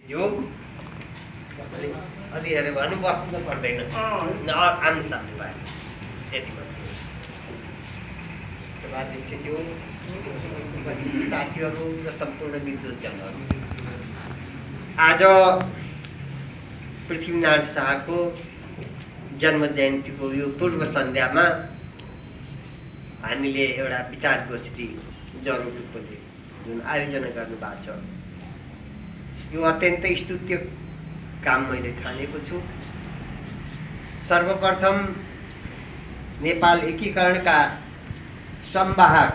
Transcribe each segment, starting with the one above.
यो अलि हेरेर भन्नु बस्नु त पर्दैन आउनु सामने पाए त्यति मात्रै अध्यक्ष थियो साथीहरू र सम्पूर्ण विद्वतजनहरू आज पृथ्वीनारायण शाहको जन्म जयन्तीको यो पूर्व सन्ध्यामा हामीले एउटा विचार गोष्ठी जरो टुप्पोले जुन आयोजना गर्नुभएको छ यो अत्यन्तै स्तुत्य काम मैले ठानेको छु। सर्वप्रथम नेपाल एकीकरणका संवाहक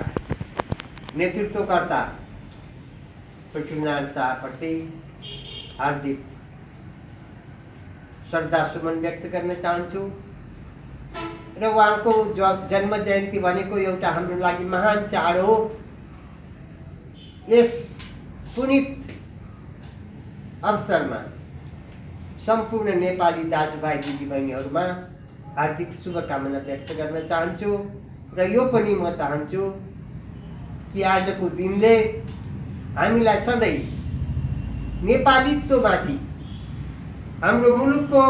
नेतृत्वकर्ता पृथ्वीनारायण शाहप्रति हार्दिक श्रद्धासुमन व्यक्त गर्न चाहन्छु र उहाँको जन्म जयन्ती भनेको एउटा हाम्रो लागि महान चाड हो। यस पुनित अवसरमा सम्पूर्ण नेपाली दाजुभाइ दिदीबहिनीहरूमा हार्दिक शुभकामना व्यक्त गर्न चाहन्छु र यो पनि म चाहन्छु कि आजको दिनले हामीलाई सधैँ नेपालीत्वमाथि हाम्रो मुलुकको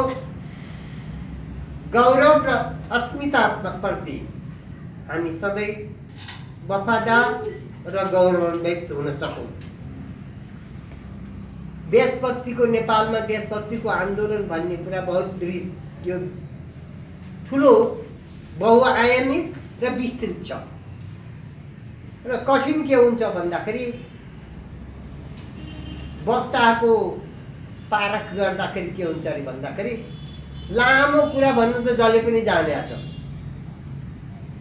गौरव र अस्मिताप्रति हामी सधैँ वफादार र गौरवान्वित हुन सकौँ। देशभक्तिको नेपालमा देशभक्तिको आन्दोलन भन्ने कुरा बहुत यो ठुलो बहुआयामिक र विस्तृत छ र कठिन के हुन्छ भन्दाखेरि वक्ताको पारख गर्दाखेरि के हुन्छ अरे भन्दाखेरि लामो कुरा भन्नु त जसले पनि जाने छ,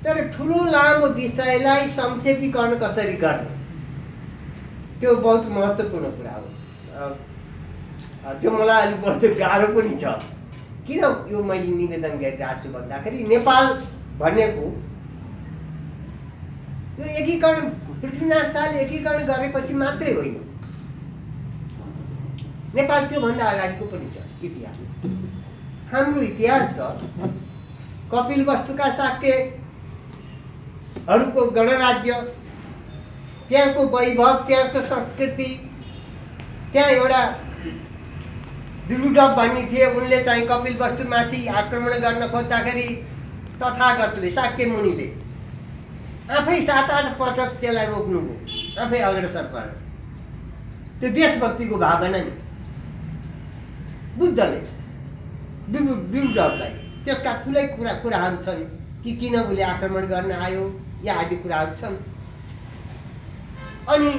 तर ठुलो लामो विषयलाई संक्षेपीकरण कसरी गर्ने त्यो बहुत महत्त्वपूर्ण कुरा हो। त्यो मलाई अलिक बहुत गाह्रो पनि छ। किन यो मैले निवेदन गरिरहेको छु भन्दाखेरि नेपाल भनेको यो एकीकरण पृथ्वीनारायण शाहले एकीकरण गरेपछि मात्रै होइन, नेपाल त्योभन्दा अगाडिको पनि छ इतिहास। हाम्रो इतिहास त कपिलवस्तुका शाक्यहरूको गणराज्य, त्यहाँको वैभव, त्यहाँको संस्कृति, त्यहाँ एउटा विलुडप भन्ने थिए, उनले चाहिँ कपिलवस्तुमाथि आक्रमण गर्न खोज्दाखेरि तथागतले शाक्य मुनिले आफै 7-8 पटक त्यसलाई रोक्नुभयो, आफै अग्रसर पारे। त्यो देशभक्तिको भावना नि बुद्धले विलुडपलाई त्यसका ठुलै कुराहरू छन् कि किन उसले आक्रमण गर्न आयो या आदि कुराहरू छन्। अनि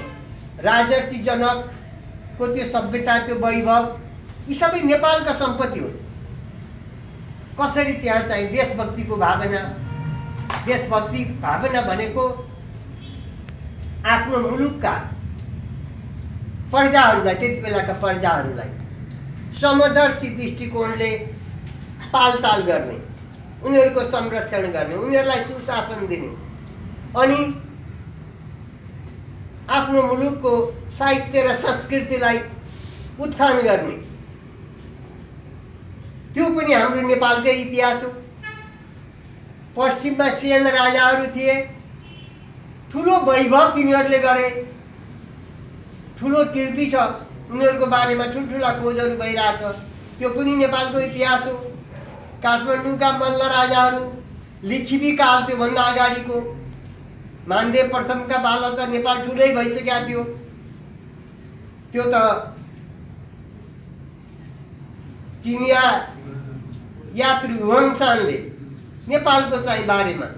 राजर्षि जनकको त्यो सभ्यता, त्यो वैभव, यी सबै नेपालका सम्पत्ति हो। कसरी त्यहाँ चाहिँ देशभक्तिको भावना, देशभक्ति भावना भनेको आफ्नो मुलुकका प्रजाहरूलाई, त्यति बेलाका प्रजाहरूलाई समदर्शी दृष्टिकोणले पालताल गर्ने, उनीहरूको संरक्षण गर्ने, उनीहरूलाई सुशासन दिने अनि आफ्नो मुलुकको साहित्य र संस्कृतिलाई उत्थान गर्ने, त्यो पनि हाम्रो नेपालकै इतिहास हो। पश्चिममा सेन राजाहरू थिए, ठुलो वैभव तिनीहरूले गरे, ठुलो कीर्ति छ, उनीहरूको बारेमा ठुल्ठुला खोजहरू भइरहेछ, त्यो पनि नेपालको इतिहास हो। काठमाडौँका मल्ल राजाहरू, लिच्छवी काल त्योभन्दा अगाडिको, मानदेव प्रथमका बाला त नेपाल ठुलै भइसकेका थियो, त्यो त चिनिया यात्रु हुआङसानले नेपालको चाहिँ बारेमा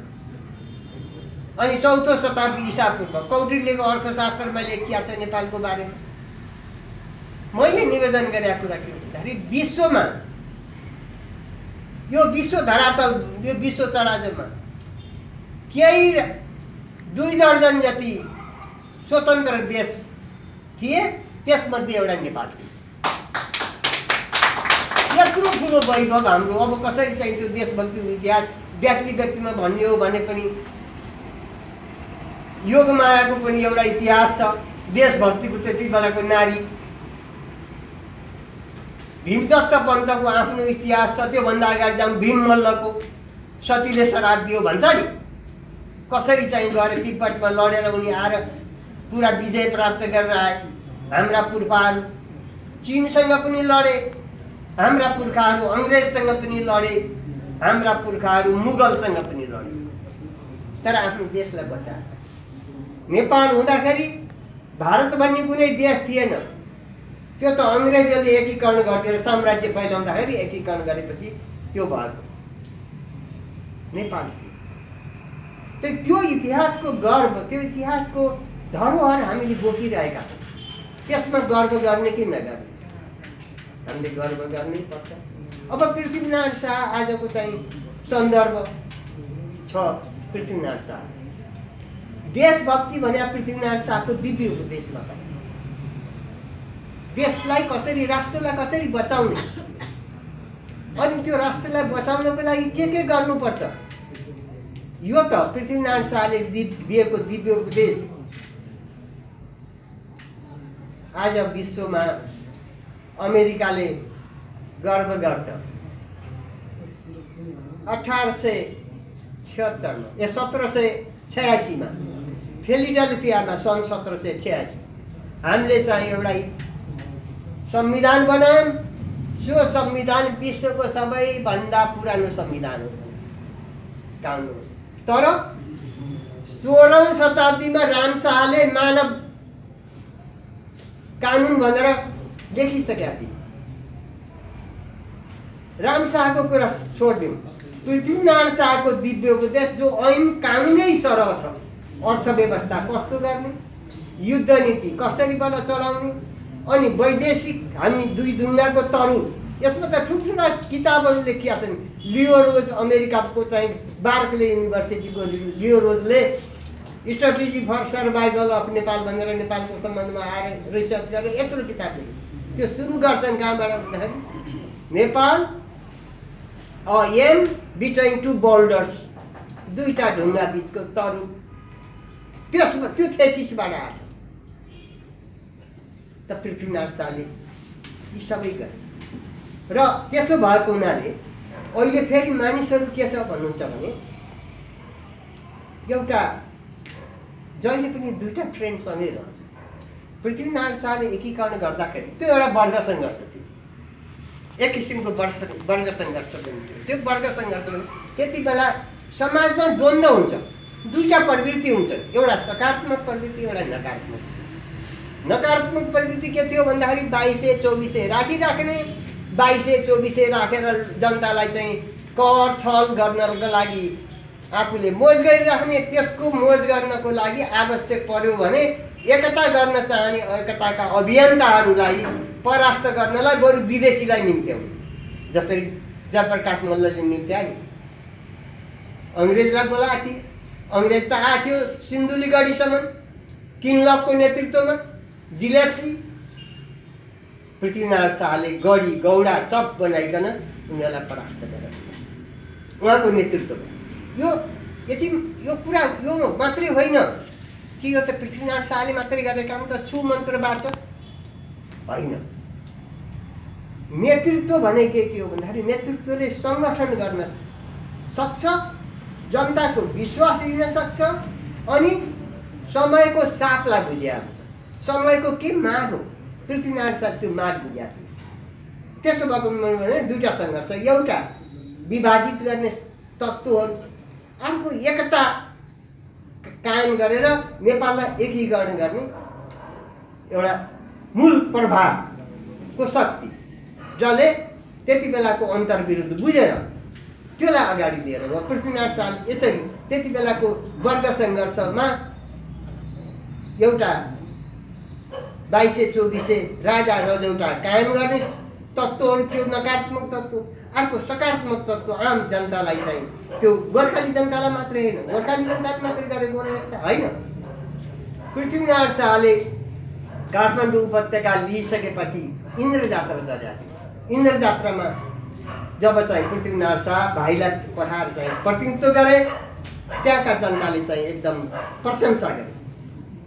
अनि 4औं शताब्दी ईसापूर्व कौटिल्यको अर्थशास्त्रमा लेखिया छ नेपालको बारेमा। मैले निवेदन गरेका कुरा के हो भन्दाखेरि विश्वमा यो विश्व धरातल, यो विश्व चराचरमा केही 2 दर्जन जति स्वतन्त्र देश थिए, त्यसमध्ये एउटा नेपाल थियो। यत्रो ठुलो वैभव हाम्रो, अब कसरी चाहिँ त्यो देशभक्तिको इतिहास व्यक्ति व्यक्तिमा भन्ने हो भने पनि योगमायाको पनि एउटा इतिहास छ, देशभक्तिको त्यति बेलाको नारी भीमदत्त पन्तको आफ्नो इतिहास छ। त्योभन्दा अगाडि जाउँ, भीम मल्लको सतीले श्राप दियो भन्छ नि, कसरी चाहिँ गएर तिब्बतमा लडेर उनी आएर पुरा विजय प्राप्त गरेर आए। हाम्रा पूर्वहरू चीनसँग पनि लडे, हाम्रा पुर्खाहरू अङ्ग्रेजसँग पनि लडे, हाम्रा पुर्खाहरू मुगलसँग पनि लडे, तर आफ्नो देशलाई बचाए। नेपाल हुँदाखेरि भारत भन्ने कुनै देश थिएन, त्यो त अङ्ग्रेजहरूले एकीकरण गरेर साम्राज्य फैलाउँदाखेरि एकीकरण गरेपछि त्यो भएको नेपाल थियो। त्यो इतिहासको गर्व, त्यो इतिहासको धरोहर हामीले बोकिरहेका छौँ। त्यसमा गर्व गर्ने कि नगर्ने, हामीले गर्व गर्नै पर्छ। अब पृथ्वीनारायण शाह आजको चाहिँ सन्दर्भ छ। पृथ्वीनारायण शाह देशभक्ति भने पृथ्वीनारायण शाहको दिव्य उपदेशमा पाइन्छ। देशलाई कसरी, राष्ट्रलाई कसरी बचाउने, अनि त्यो राष्ट्रलाई बचाउनको लागि के गर्नुपर्छ, यो त पृथ्वीनारायण शाहले दिएको दिव्य उपदेश आज विश्वमा अमेरिकाले गर्व गर्छ। 1786 मा फिलाडेल्फियामा सन् 1786 हामीले चाहिँ एउटा संविधान बनायौँ। त्यो संविधान विश्वको सबैभन्दा पुरानो संविधान हो, कानुन। तर 16औं शताब्दीमा राम शाहले मानव कानुन भनेर लेखिसकेका थिए। राम शाहको कुरा छोडिदिउँ, पृथ्वीनारायण शाहको दिव्य उपदेश जो ऐन कानुनै सरह छ। अर्थव्यवस्था कस्तो गर्ने, युद्ध नीति कसरी बल चलाउने, अनि वैदेशिक हामी दुई ढुङ्गाको तरुल, यसमा त ठुल्ठुला किताबहरू लेखिया छन्। लियो रोज अमेरिकाको चाहिँ बार्कले युनिभर्सिटीको लियो रोजले strategy for survival of Nepal भनेर नेपालको सम्बन्धमा आएर रिसर्च गरेर यत्रो किताब लेखे। त्यो सुरु गर्छन् कहाँबाट भन्दाखेरि नेपाल एम बिट्विन टु बोल्डर्स, दुईटा ढुङ्गा बिचको तरुल, त्यसमा त्यो थेसिसबाट आएको त। पृथ्वीनारायण शाहले यी सबै गरे र त्यसो भएको हुनाले अहिले फेरि मानिसहरू के छ भन्नुहुन्छ भने एउटा जहिले पनि दुईटा ट्रेन्ड सँगै रहन्छ। पृथ्वीनारायण शाहले एकीकरण गर्दाखेरि त्यो एउटा वर्ग सङ्घर्ष थियो, एक किसिमको वर्ग सङ्घर्ष पनि थियो। त्यो वर्ग सङ्घर्ष पनि त्यति बेला समाजमा द्वन्द्व हुन्छ, दुईटा प्रवृत्ति हुन्छन्, एउटा सकारात्मक प्रवृत्ति, एउटा नकारात्मक। नकारात्मक प्रवृत्ति के थियो भन्दाखेरि 2200-2400 राखिराख्ने, 2200-2400 राखेर जनतालाई चाहिँ कर छल गर्नको लागि आफूले मोज गरिराख्ने। त्यसको मोज गर्नको लागि आवश्यक पर्यो भने एकता गर्न चाहने एकताका अभियन्ताहरूलाई परास्त गर्नलाई बरु विदेशीलाई निम्त्याउ, जसरी जयप्रकाश मल्लले निम्त्या नि। अङ्ग्रेजलाई बोलाएको थिए, अङ्ग्रेज त आएको थियो सिन्धुलीगढीसम्म किङलकको नेतृत्वमा, जिलेप्सी। पृथ्वीनारायण शाहले गढी गौडा सब बनाइकन उनीहरूलाई परास्त गरेर उहाँको नेतृत्वमा। यो कुरा यो मात्रै होइन कि यो त पृथ्वीनारायण शाहले मात्रै गरेका हुन् त, छु मन्त्र बाँच होइन। नेतृत्व भने के हो भन्दाखेरि नेतृत्वले सङ्गठन गर्न सक्छ, जनताको विश्वास लिन सक्छ, अनि समयको चापलाई बुझ्या हुन्छ। समयको के माग हो, पृथ्वीनारायण शाह त्यो माग बुझ्या थिए। त्यसो भएको भने दुईटा सङ्घर्ष, एउटा विभाजित गर्ने तत्त्वहरू, अर्को एकता कायम गरेर नेपाललाई एकीकरण गर्ने एउटा मूल प्रभावको शक्ति, जसले त्यति बेलाको अन्तर्विरोध बुझेर त्यसलाई अगाडि लिएर गयो। पृथ्वीनारायण शाह यसरी त्यति बेलाको वर्ग सङ्घर्षमा एउटा 2200-2400 राजा रजौटा कायम गर्ने तत्त्वहरू थियो, नकारात्मक तत्त्व। अर्को सकारात्मक तत्त्व आम जनतालाई चाहिँ त्यो गोर्खाली जनतालाई मात्रै होइन, गोर्खाली जनताले मात्रै गरेको होइन। पृथ्वीनारायण शाहले काठमाडौँ उपत्यका लिइसकेपछि इन्द्र जात्रा चलेको थियो। इन्द्र जात्रामा जब चाहिँ पृथ्वीनारायण शाह भाइलाई पठाएर चाहिँ प्रतिनिधित्व गरे, त्यहाँका जनताले चाहिँ एकदम प्रशंसा गरे,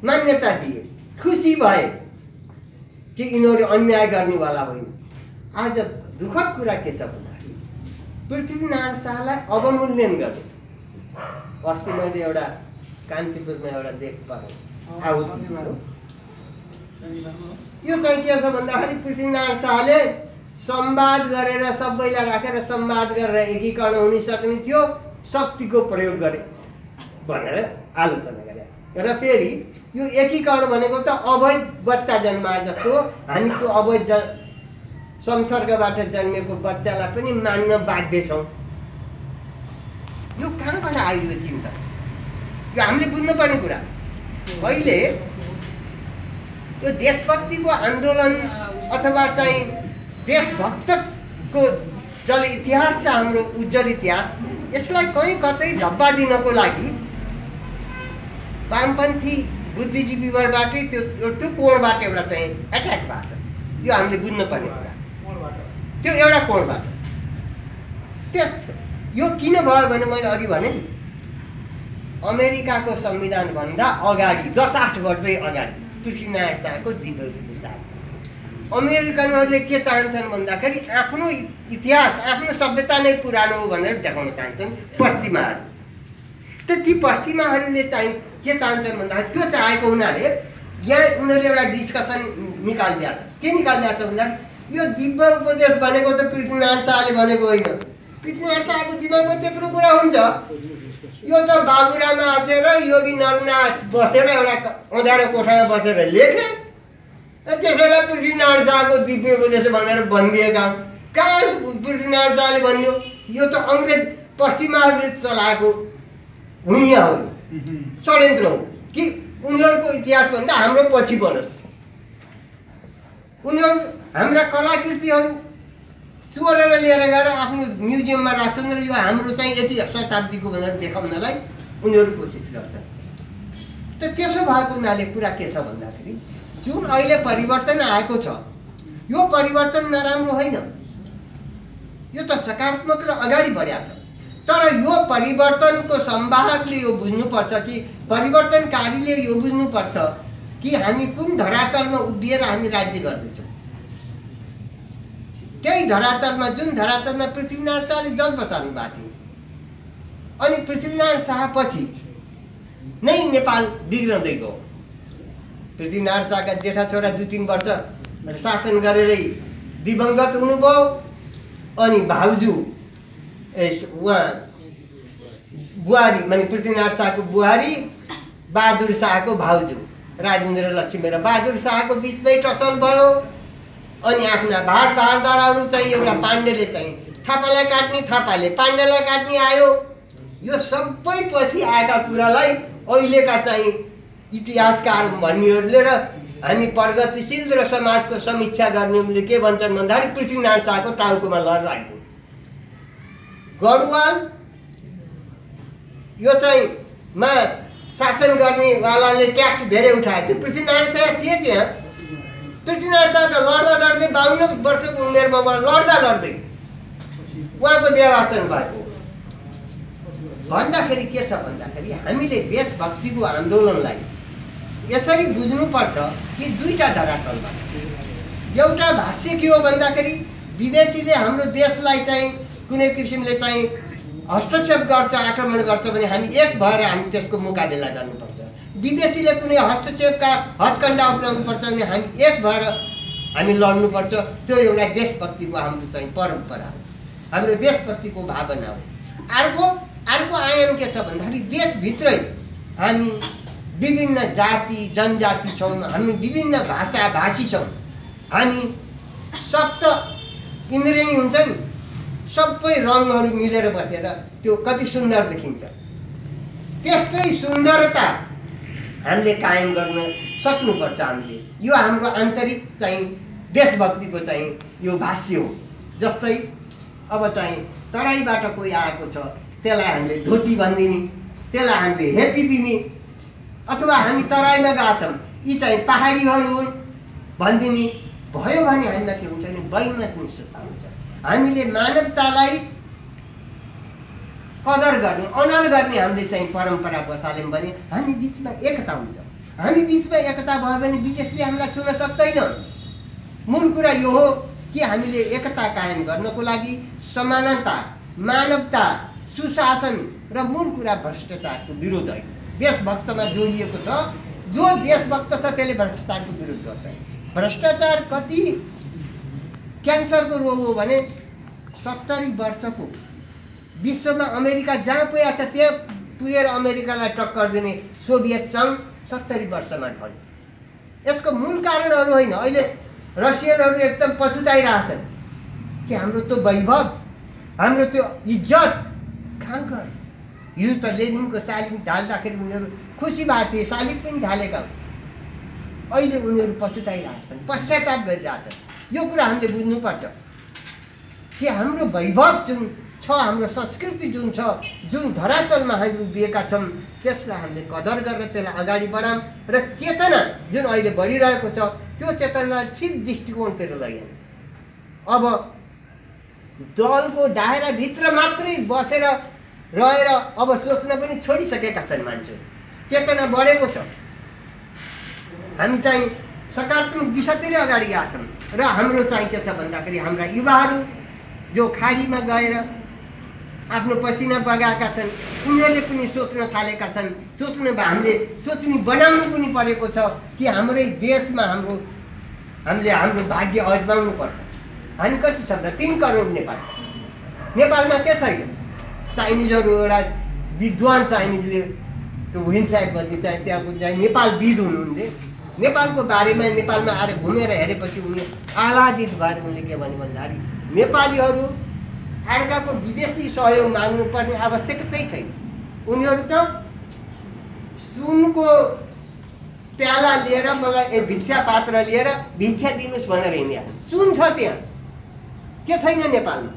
मान्यता दिए, खुसी भए कि यिनीहरू अन्याय गर्नेवाला होइन। आज दुःखद कुरा के छ भन्दाखेरि पृथ्वीनारायण शाहलाई अवमूल्यन गर्यो। अस्ति मैले एउटा कान्तिपुरमा एउटा लेख पढेँ, आहुति दिनु यो चाहिँ के छ भन्दाखेरि पृथ्वीनारायण शाहले संवाद गरेर सबैलाई राखेर संवाद गरेर एकीकरण हुन सक्ने थियो, शक्तिको प्रयोग गरे भनेर आलोचना गरे। र फेरि यो एकीकरण भनेको त अवैध बच्चा जन्माए जस्तो हामी त्यो अवैध संसर्गबाट जन्मेको बच्चालाई पनि मान्न बाध्य छौँ। यो कहाँबाट आयो यो चिन्ता? यो हामीले बुझ्नुपर्ने कुरा। अहिले यो देशभक्तिको आन्दोलन अथवा चाहिँ देशभक्तको जसले इतिहास छ हाम्रो उज्जवल इतिहास, यसलाई कहीँ कतै धब्बा दिनको लागि वामपन्थी बुद्धिजीवीहरूबाटै त्यो कोणबाट एउटा चाहिँ एट्याक भएको छ। यो हामीले बुझ्नुपर्ने कुरा। त्यो एउटा कोणबाट यो किन भयो भने मैले अघि भने नि, अमेरिकाको संविधान भन्दा अगाडि 10-8 वर्षै अगाडि पृथ्वीनारायण शाहको दिव्य विचार अमेरिकनहरूले के चाहन्छन् भन्दाखेरि आफ्नो इतिहास आफ्नो सभ्यता नै पुरानो हो भनेर देखाउन चाहन्छन् पश्चिमाहरू। त ती पश्चिमाहरूले चाहिँ के चाहन्छन् भन्दाखेरि त्यो चाहेको हुनाले यहाँ उनीहरूले एउटा डिस्कसन निकालिदिएको छ। के निकालिदिएको छ भन्दा यो दिव्य उपदेश भनेको त पृथ्वीनारायण शाहले भनेको होइन। पृथ्वीनारायण शाहको दिमागमा त्यत्रो कुरा हुन्छ। यो त बाबुराम आचार्य र योगी नरनाथ बसेर एउटा अँध्यारो कोठामा बसेर लेखे, त्यसैलाई पृथ्वीनारायण शाहको दिव्य उपदेश भनेर भनिदिएका हुन्। कहाँ पृथ्वीनारायण शाहले भनियो? यो त अङ्ग्रेज पश्चिमाहरूले चलाएको हुनिया हो, षड्यन्त्र हो कि उनीहरूको इतिहास भन्दा हाम्रो पछि बनोस्। उनीहरू हाम्रा कलाकृतिहरू चोरेर लिएर गएर आफ्नो म्युजियममा राख्छन् र यो हाम्रो चाहिँ यति शताब्दीको भनेर देखाउनलाई उनीहरू कोसिस गर्छन्। त त्यसो भएको हुनाले कुरा के छ भन्दाखेरि जुन अहिले परिवर्तन आएको छ यो परिवर्तन नराम्रो होइन, यो त सकारात्मक र अगाडि बढेको छ। तर यो परिवर्तनको संवाहकले यो बुझ्नुपर्छ कि परिवर्तनकारीले यो बुझ्नुपर्छ कि हामी कुन धरातलमा उभिएर हामी राज्य गर्दैछौँ। त्यही धरातलमा जुन धरातलमा पृथ्वीनारायण शाहले जग बसाल्नु भएको थियो, अनि पृथ्वीनारायण शाहपछि नै नेपाल बिग्रँदै गयो। पृथ्वीनारायण शाहका जेठा छोरा 2-3 वर्ष शासन गरेरै दिवंगत हुनुभयो। अनि भाउजू उहाँ बुहारी माने पृथ्वीनारायण शाहको बुहारी बहादुर शाहको भाउजू राजेन्द्र लक्ष्मी र बहादुर शाहको बिचमै टसल भयो। अनि आफ्ना भारदारहरू चाहिँ एउटा पाण्डेले चाहिँ थापालाई काट्ने, थापाले पाण्डेलाई काट्ने आयो। यो सबै पछि आएका कुरालाई अहिलेका चाहिँ इतिहासकार भन्नेहरूले र हामी प्रगतिशील र समाजको समीक्षा गर्नेहरूले के भन्छन् भन्दाखेरि पृथ्वीनारायण शाहको टाउकोमा लहर लाग्यो। गढवाल यो चाहिँ मा शासन गर्नेवालाले ट्याक्स धेरै उठायो, त्यो पृथ्वीनारायण शाह थिए त्यहाँ। पृथ्वीनारायण शाह त लड्दै 52 वर्षको उमेरमा उहाँ लड्दै उहाँको देवासन भएको। भन्दाखेरि के छ भन्दाखेरि हामीले देशभक्तिको आन्दोलनलाई यसरी बुझ्नुपर्छ कि दुईटा धरातलमा एउटा भाष्य के हो भन्दाखेरि विदेशीले हाम्रो देशलाई चाहिँ कुनै किसिमले चाहिँ हस्तक्षेप गर्छ, आक्रमण गर्छ भने हामी एक भएर हामी त्यसको मुकाबिला गर्नुपर्छ। विदेशीले कुनै हस्तक्षेपका हत्कण्डा अपनाउनुपर्छ भने हामी एक भएर हामी लड्नुपर्छ। त्यो एउटा देशभक्तिको हाम्रो चाहिँ परम्परा हो, हाम्रो देशभक्तिको भावना हो। अर्को आयाम के छ भन्दाखेरि देशभित्रै हामी विभिन्न जाति जनजाति छौँ, हामी विभिन्न भाषा भाषी छौँ, हामी सप्त इन्द्रिणी हुन्छ नि, सबै रङहरू मिलेर बसेर त्यो कति सुन्दर देखिन्छ। त्यस्तै सुन्दरता हामीले कायम गर्न सक्नुपर्छ। हामीले यो हाम्रो आन्तरिक चाहिँ देशभक्तिको चाहिँ यो भाष्य हो। जस्तै अब चाहिँ तराईबाट कोही आएको छ, त्यसलाई हामीले धोती भनिदिने, त्यसलाई हामीले हेपी दिने, अथवा हामी तराईमा गएका छौँ यी चाहिँ पहाडीहरू हुन् भनिदिने भयो भने हामीमा के हुन्छ भने वैमनस्यता हुन्छ। हामीले मानवतालाई कदर गर्ने अनर गर्ने हामीले चाहिँ परम्परा बसाल्यौँ भने हामी बिचमा एकता हुन्छ। हामी बिचमा एकता भयो भने विदेशले हामीलाई छुन सक्दैन। मूल कुरा यो हो कि हामीले एकता कायम गर्नको लागि समानता, मानवता, सुशासन र मूल कुरा भ्रष्टाचारको विरोध होइन। देशभक्तमा जोडिएको छ जो देशभक्त छ त्यसले भ्रष्टाचारको विरोध गर्छ। भ्रष्टाचार कति क्यान्सरको रोग हो भने 70 वर्षको विश्वमा अमेरिका जहाँ पुगेको छ त्यहाँ पुगेर अमेरिकालाई टक्कर दिने सोभियत सङ्घ 70 वर्षमा ढल्यो। यसको मूल कारणहरू होइन, अहिले रसियनहरू एकदम पछुताइरहेछन् कि हाम्रो त्यो वैभव, हाम्रो त्यो इज्जत कहाँ गयो। यो त लेनिनको शालिग ढाल्दाखेरि उनीहरू खुसी भएको थिए, शालिग पनि ढालेका हुन्। अहिले उनीहरू पछुताइरहेछन्, पश्चाताप गरिरहेछन्। यो कुरा हामीले बुझ्नुपर्छ कि हाम्रो वैभव जुन छ, हाम्रो संस्कृति जुन छ, जुन धरातलमा हामी उभिएका छौँ, त्यसलाई हामीले कदर गरेर त्यसलाई अगाडि बढाऊँ र चेतना जुन अहिले बढिरहेको छ त्यो चेतनालाई ठिक दृष्टिकोणतिर लैजाने। अब दलको दायराभित्र मात्रै बसेर रहेर अब सोच्न पनि छोडिसकेका छन् मान्छे। चेतना बढेको छ, हामी चाहिँ सकारात्मक दिशातिर अगाडि गएका छौँ र हाम्रो चाहिँ के छ भन्दाखेरि हाम्रा युवाहरू जो खाडीमा गएर आफ्नो पसिना बगाएका छन् उनीहरूले पनि सोच्न थालेका छन्। हामीले सोच्ने बनाउनु पनि परेको छ कि हाम्रै देशमा हामीले हाम्रो भाग्य अजमाउनु पर्छ। हामी कति छौँ र 3 करोड नेपालमा के छैन। चाइनिजहरू एउटा विद्वान चाइनिजले त्यो विन्साइड भन्ने चाहिँ त्यहाँको चाहिँ नेपालविद हुनुहुन्थ्यो। नेपालको बारेमा नेपालमा आएर घुमेर हेरेपछि उनी आह्लादित भएर उनले के भन्यो भन्दाखेरि नेपालीहरू अर्काको विदेशी सहयोग माग्नुपर्ने आवश्यकतै छैन। उनीहरू त सुनको प्याला लिएर मलाई भिक्षा पात्र लिएर भिक्षा दिनुहोस् भनेर हिँडिहाल्छ। सुन छ त्यहाँ, के छैन नेपालमा।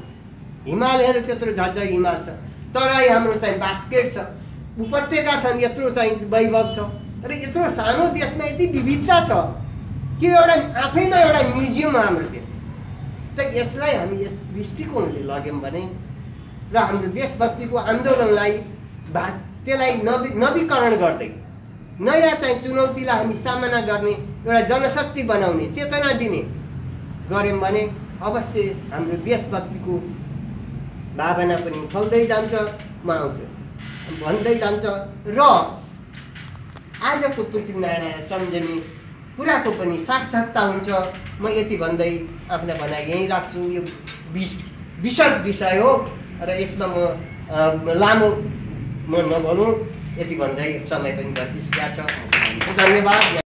हिमालयहरू त्यत्रो झन्झ हिमाल छ, तराई हाम्रो चाहिँ बास्केट छ, उपत्यका छन्, यत्रो चाहिँ वैभव छ र यत्रो सानो देशमा यति विविधता छ कि एउटा आफैमा एउटा म्युजियम हो हाम्रो देश। त यसलाई हामी यस दृष्टिकोणले लग्यौँ भने र हाम्रो देशभक्तिको आन्दोलनलाई त्यसलाई नवीकरण गर्दै नयाँ चाहिँ चुनौतीलाई हामी सामना गर्ने एउटा जनशक्ति बनाउने चेतना दिने गऱ्यौँ भने अवश्य हाम्रो देशभक्तिको भावना पनि फल्दै जान्छ। म आउँछु भन्दै जान्छ र आजको पृथ्वीनारायण सम्झने कुराको पनि सार्थकता हुन्छ। म यति भन्दै आफ्नो भनाइ यहीँ राख्छु। यो विशद विषय हो र यसमा म लामो नभनौँ, यति भन्दै समय पनि गतिसकेको छ। धन्यवाद।